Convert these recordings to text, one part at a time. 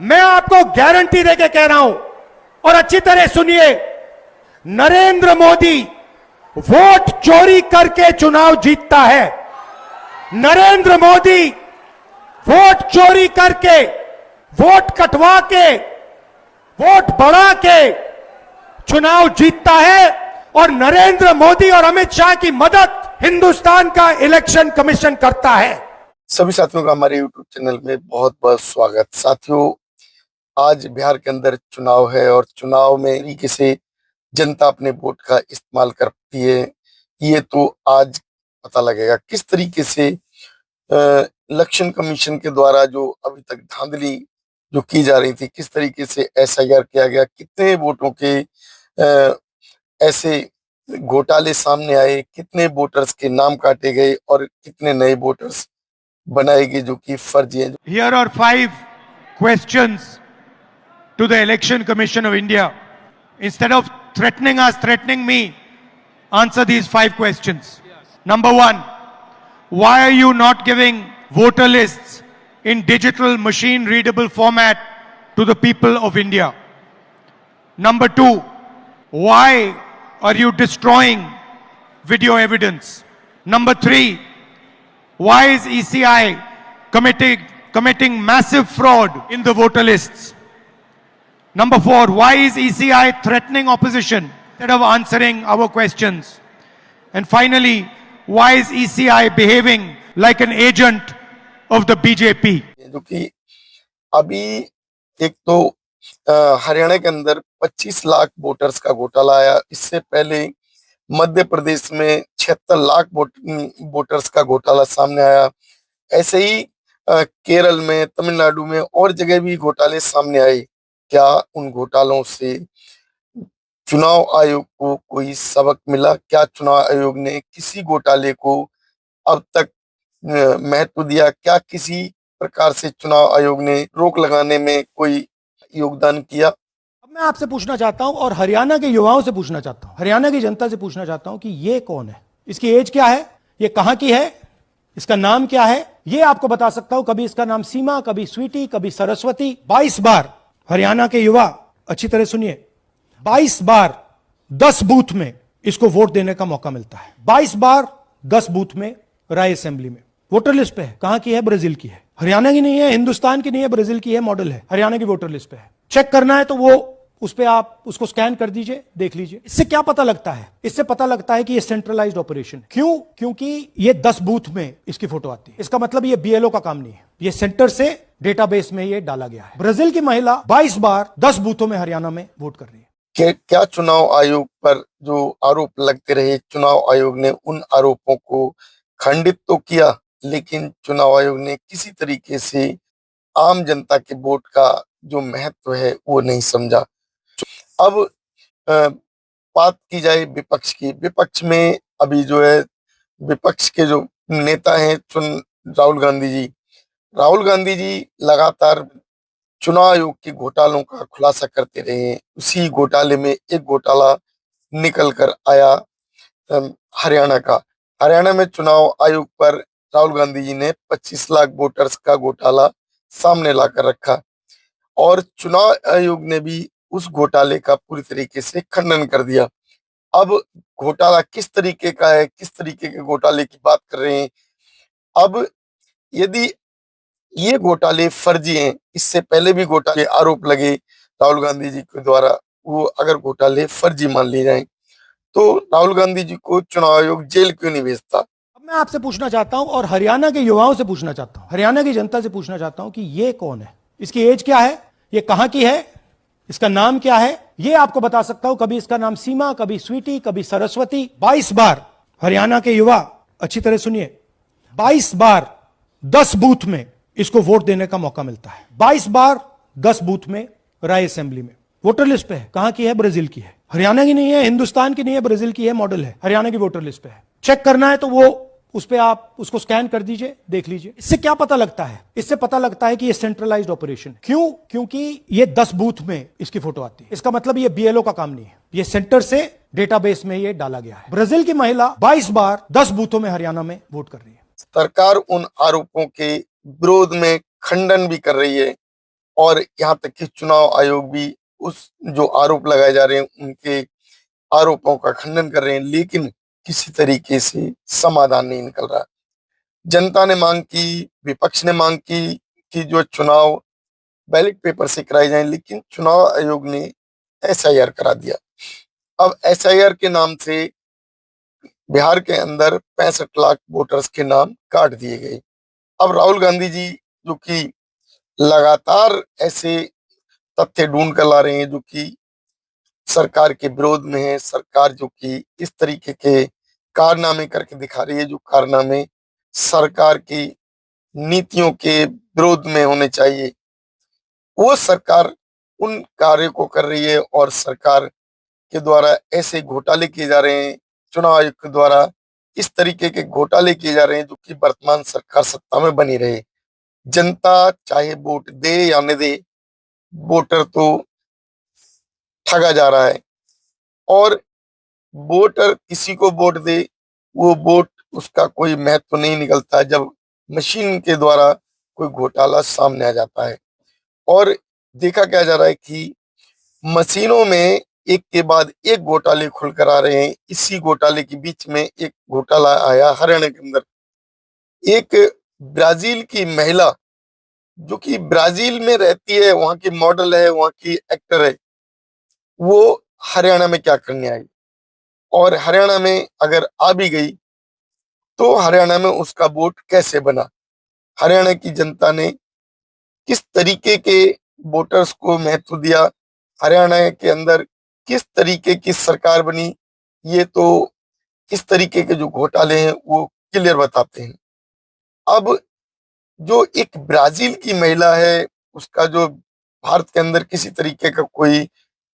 मैं आपको गारंटी देके कह रहा हूं और अच्छी तरह सुनिए, नरेंद्र मोदी वोट चोरी करके चुनाव जीतता है। नरेंद्र मोदी वोट चोरी करके, वोट कटवा के, वोट बढ़ा के चुनाव जीतता है और नरेंद्र मोदी और अमित शाह की मदद हिंदुस्तान का इलेक्शन कमीशन करता है। सभी साथियों का हमारे YouTube चैनल में बहुत बहुत स्वागत। साथियों, आज बिहार के अंदर चुनाव है और चुनाव में तरीके से जनता अपने वोट का इस्तेमाल करती है, ये तो आज पता लगेगा। किस तरीके से इलेक्शन कमीशन के द्वारा जो अभी तक धांधली जो की जा रही थी, किस तरीके से SIR किया गया, कितने वोटों के ऐसे घोटाले सामने आए, कितने वोटर्स के नाम काटे गए और कितने नए वोटर्स बनाए गए जो कि फर्जी हैं। Here are 5 questions to the Election Commission of India. Instead of threatening us, threatening me, answer these 5 questions. Number 1, why are you not giving voter lists in digital machine readable format to the people of India? Number 2, why are you destroying video evidence? Number 3, why is ECI committing massive fraud in the voter lists? Number 4, why is ECI threatening opposition instead of answering our questions? And finally, why is ECI behaving like an agent of the BJP? जो कि अभी एक तो हरियाणा के अंदर 25 lakh voters का घोटाला आया। इससे पहले मध्य प्रदेश में 76 लाख वोटर्स का घोटाला सामने आया। ऐसे ही केरल में, तमिलनाडु में और जगह भी घोटाले सामने आए। क्या उन घोटालों से चुनाव आयोग को कोई सबक मिला? क्या चुनाव आयोग ने किसी घोटाले को अब तक महत्व दिया? क्या किसी प्रकार से चुनाव आयोग ने रोक लगाने में कोई योगदान किया? अब मैं आपसे पूछना चाहता हूं और हरियाणा के युवाओं से पूछना चाहता हूं, हरियाणा की जनता से पूछना चाहता हूं कि ये कौन है, इसकी एज क्या है, ये कहां की है, इसका नाम क्या है? ये आपको बता सकता हूं। कभी इसका नाम सीमा, कभी स्वीटी, कभी सरस्वती। 22 बार हरियाणा के युवा, अच्छी तरह सुनिए, 22 बार 10 बूथ में इसको वोट देने का मौका मिलता है। 22 बार 10 बूथ में राय असेंबली में वोटर लिस्ट पे है। कहां की है? ब्राजील की है। हरियाणा की नहीं है, हिंदुस्तान की नहीं है, ब्राजील की है, मॉडल है। हरियाणा की वोटर लिस्ट पे है। चेक करना है तो वो उस पे आप उसको स्कैन कर दीजिए, देख लीजिए। इससे क्या पता लगता है? इससे पता लगता है कि ये सेंट्रलाइज्ड ऑपरेशन है। क्यों? क्योंकि ये 10 बूथ में इसकी फोटो आती है। इसका मतलब ये BLO का काम नहीं है, ये सेंटर से डेटाबेस में ये डाला गया है। ब्राजील की महिला 22 बार 10 बूथों में हरियाणा में वोट कर रही है। क्या चुनाव आयोग पर जो आरोप लगते रहे, चुनाव आयोग ने उन आरोपों को खंडित तो किया, लेकिन चुनाव आयोग ने किसी तरीके से आम जनता के वोट का जो महत्व है वो नहीं समझा। अब बात की जाए विपक्ष की। विपक्ष में अभी जो है, विपक्ष के जो नेता हैं राहुल गांधी जी लगातार चुनाव आयोग के घोटालों का खुलासा करते रहे। उसी घोटाले में एक घोटाला निकल कर आया हरियाणा में चुनाव आयोग पर राहुल गांधी जी ने 25 लाख वोटर्स का घोटाला सामने लाकर रखा और चुनाव आयोग ने भी उस घोटाले का पूरी तरीके से खंडन कर दिया। अब घोटाला किस तरीके का है, किस तरीके के घोटाले की बात कर रहे हैं? अब यदि ये घोटाले फर्जी हैं, इससे पहले भी घोटाले आरोप लगे राहुल गांधी जी के द्वारा, वो अगर घोटाले फर्जी मान लिए जाएं तो राहुल गांधी जी को चुनाव आयोग जेल क्यों नहीं भेजता? अब मैं आपसे पूछना चाहता हूं और हरियाणा के युवाओं से पूछना चाहता हूं, हरियाणा की जनता से पूछना चाहता हूं कि ये कौन है, इसकी एज क्या है, ये कहां की है, इसका नाम क्या है? ये आपको बता सकता हूं। कभी इसका नाम सीमा, कभी स्वीटी, कभी सरस्वती। 22 बार हरियाणा के युवा, अच्छी तरह सुनिए, 22 बार 10 बूथ में इसको वोट देने का मौका मिलता है। 22 बार 10 बूथ में राय असेंबली में वोटर लिस्ट पे है। कहां की है? ब्राजील की है। हरियाणा की नहीं है, हिंदुस्तान की नहीं है, ब्राजील की है, मॉडल है। हरियाणा की वोटर लिस्ट पे है। चेक करना है तो वो उस पे आप उसको स्कैन कर दीजिए, देख लीजिए। इससे क्या पता लगता है? इससे पता लगता है कि ये सेंट्रलाइज्ड ऑपरेशन है। क्यों? क्योंकि ये 10 बूथ में इसकी फोटो आती है। इसका मतलब ये BLO का काम नहीं है, ये सेंटर से डेटाबेस में ये डाला गया है। ब्राजील की महिला 22 बार 10 बूथों में हरियाणा में वोट कर रही है। सरकार उन आरोपों के विरोध में खंडन भी कर रही है और यहाँ तक कि चुनाव आयोग भी उस जो आरोप लगाए जा रहे हैं उनके आरोपों का खंडन कर रहे हैं, लेकिन किसी तरीके से समाधान नहीं निकल रहा। जनता ने मांग की, विपक्ष ने मांग की कि जो चुनाव बैलेट पेपर से कराए जाएं, लेकिन चुनाव आयोग ने एसआईआर करा दिया। अब एसआईआर के नाम से बिहार के अंदर 65 लाख वोटर्स के नाम काट दिए गए। अब राहुल गांधी जी जो कि लगातार ऐसे तथ्य ढूंढ कर ला रहे हैं जो कि सरकार के विरोध में है, सरकार जो कि इस तरीके के कारनामे करके दिखा रही है जो कारनामे सरकार की नीतियों के विरोध में होने चाहिए, वो सरकार उन कार्यों को कर रही है और सरकार के द्वारा ऐसे घोटाले किए जा रहे हैं, चुनाव आयोग के द्वारा इस तरीके के घोटाले किए जा रहे हैं जो कि वर्तमान सरकार सत्ता में बनी रहे। जनता चाहे वोट दे या न दे, वोटर तो ठगा जा रहा है। और वोटर किसी को वोट दे, वो वोट उसका कोई महत्व नहीं निकलता जब मशीन के द्वारा कोई घोटाला सामने आ जाता है। और देखा क्या जा रहा है कि मशीनों में एक के बाद एक घोटाले खुल कर आ रहे हैं। इसी घोटाले के बीच में एक घोटाला आया हरियाणा के अंदर। एक ब्राजील की महिला जो कि ब्राजील में रहती है, वहां की मॉडल है, वहां की एक्टर है, वो हरियाणा में क्या करने आई, और हरियाणा में अगर आ भी गई तो हरियाणा में उसका वोट कैसे बना, हरियाणा की जनता ने किस तरीके के वोटर्स को महत्व दिया, हरियाणा के अंदर किस तरीके की सरकार बनी, ये तो इस तरीके के जो घोटाले हैं वो क्लियर बताते हैं। अब जो एक ब्राजील की महिला है, उसका जो भारत के अंदर किसी तरीके का कोई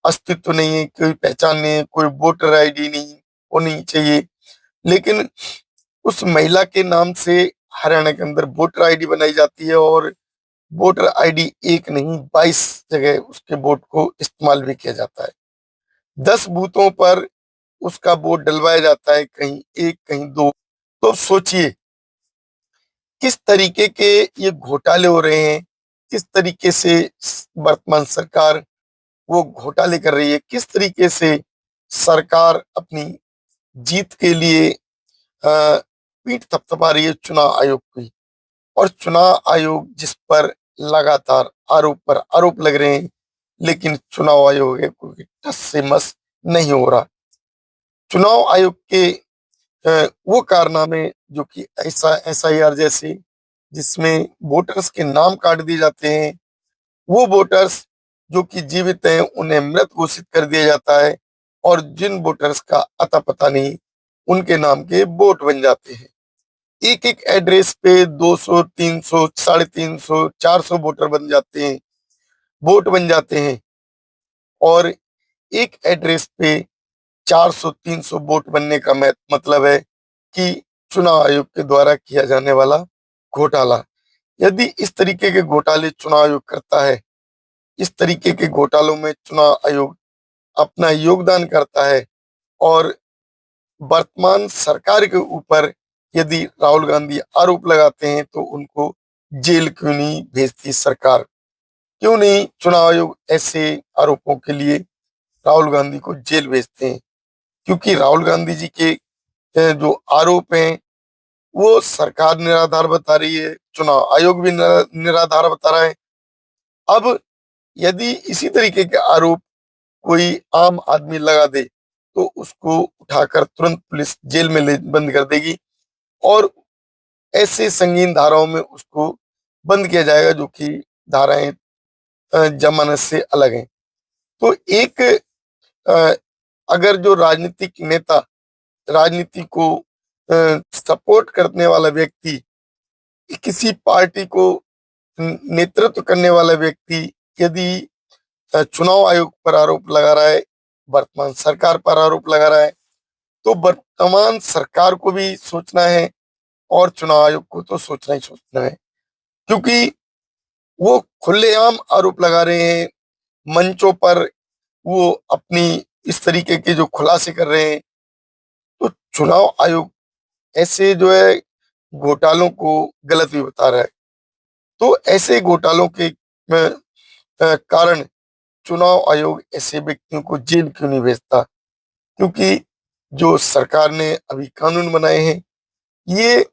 अस्तित्व नहीं है, कोई पहचान नहीं है, कोई वोटर आईडी नहीं होनी चाहिए, लेकिन उस महिला के नाम से हरियाणा के अंदर वोटर आईडी बनाई जाती है और वोटर आईडी एक नहीं 22 जगह उसके वोट को इस्तेमाल भी किया जाता है। 10 बूथों पर उसका वोट डलवाया जाता है, कहीं एक कहीं दो। तो सोचिए किस तरीके के ये घोटाले हो रहे हैं, किस तरीके से वर्तमान सरकार वो घोटाले कर रही है, किस तरीके से सरकार अपनी जीत के लिए पीठ थपथपा रही है चुनाव आयोग की। और चुनाव आयोग जिस पर लगातार आरोप पर आरोप लग रहे हैं, लेकिन चुनाव आयोग है कोई टस से मस नहीं हो रहा। चुनाव आयोग के वो कारनामे जो कि ऐसा एसआईआर जैसे जिसमें वोटर्स के नाम काट दिए जाते हैं, वो वोटर्स जो कि जीवित हैं उन्हें मृत घोषित कर दिया जाता है, और जिन वोटर्स का अता पता नहीं उनके नाम के वोट बन जाते हैं। एक एक एड्रेस पे 200, 300, 350, 400 वोटर बन जाते हैं, वोट बन जाते हैं। और एक एड्रेस पे 400, 300 वोट बनने का मतलब है कि चुनाव आयोग के द्वारा किया जाने वाला घोटाला। यदि इस तरीके के घोटाले चुनाव आयोग करता है, इस तरीके के घोटालों में चुनाव आयोग अपना योगदान करता है, और वर्तमान सरकार के ऊपर यदि राहुल गांधी आरोप लगाते हैं तो उनको जेल क्यों नहीं भेजती सरकार, क्यों नहीं चुनाव आयोग ऐसे आरोपों के लिए राहुल गांधी को जेल भेजते हैं? क्योंकि राहुल गांधी जी के जो आरोप हैं वो सरकार निराधार बता रही है, चुनाव आयोग भी निराधार बता रहा है। अब यदि इसी तरीके के आरोप कोई आम आदमी लगा दे तो उसको उठाकर तुरंत पुलिस जेल में ले बंद कर देगी, और ऐसे संगीन धाराओं में उसको बंद किया जाएगा जो कि धाराएं जमानत से अलग हैं। तो एक अ, अगर जो राजनीतिक नेता, राजनीति को सपोर्ट करने वाला व्यक्ति, किसी पार्टी को नेतृत्व करने वाला व्यक्ति यदि चुनाव आयोग पर आरोप लगा रहा है, वर्तमान सरकार पर आरोप लगा रहा है, तो वर्तमान सरकार को भी सोचना है और चुनाव आयोग को तो सोचना ही सोचना है, क्योंकि वो खुलेआम आरोप लगा रहे हैं, मंचों पर वो अपनी इस तरीके के जो खुलासे कर रहे हैं। तो चुनाव आयोग ऐसे जो है घोटालों को गलत भी बता रहा है। तो ऐसे घोटालों के में कारण चुनाव आयोग ऐसे व्यक्तियों को जेल क्यों नहीं भेजता? क्योंकि जो सरकार ने अभी कानून बनाए हैं, ये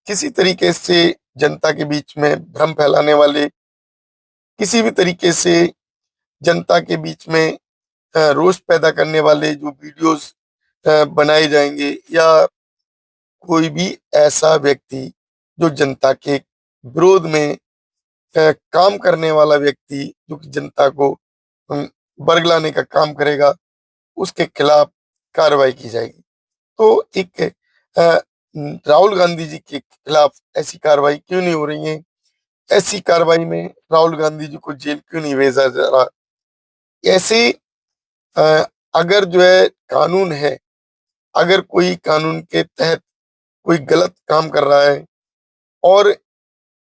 किसी तरीके से जनता के बीच में भ्रम फैलाने वाले, किसी भी तरीके से जनता के बीच में रोष पैदा करने वाले जो वीडियोस बनाए जाएंगे, या कोई भी ऐसा व्यक्ति जो जनता के विरोध में काम करने वाला व्यक्ति, जो कि जनता को बरगलाने का काम करेगा, उसके खिलाफ कार्रवाई की जाएगी। तो एक राहुल गांधी जी के खिलाफ ऐसी कार्रवाई क्यों नहीं हो रही है? ऐसी कार्रवाई में राहुल गांधी जी को जेल क्यों नहीं भेजा जा रहा? ऐसे अ, अगर जो है कानून है, अगर कोई कानून के तहत कोई गलत काम कर रहा है, और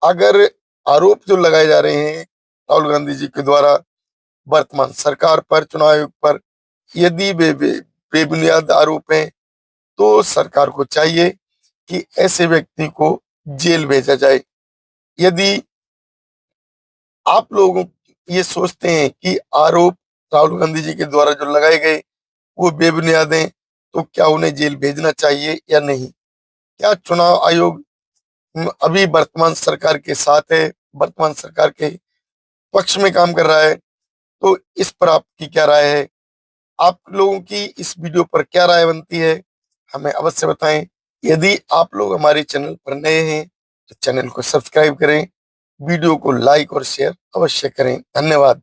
अगर आरोप जो लगाए जा रहे हैं राहुल गांधी जी के द्वारा वर्तमान सरकार पर, चुनाव आयोग पर, यदि बेबुनियाद आरोप हैं, तो सरकार को चाहिए कि ऐसे व्यक्ति को जेल भेजा जाए। यदि आप लोग ये सोचते हैं कि आरोप राहुल गांधी जी के द्वारा जो लगाए गए वो बेबुनियाद हैं, तो क्या उन्हें जेल भेजना चाहिए या नहीं? क्या चुनाव आयोग अभी वर्तमान सरकार के साथ है, वर्तमान सरकार के पक्ष में काम कर रहा है? तो इस पर आपकी क्या राय है? आप लोगों की इस वीडियो पर क्या राय बनती है, हमें अवश्य बताएं। यदि आप लोग हमारे चैनल पर नए हैं तो चैनल को सब्सक्राइब करें, वीडियो को लाइक और शेयर अवश्य करें। धन्यवाद।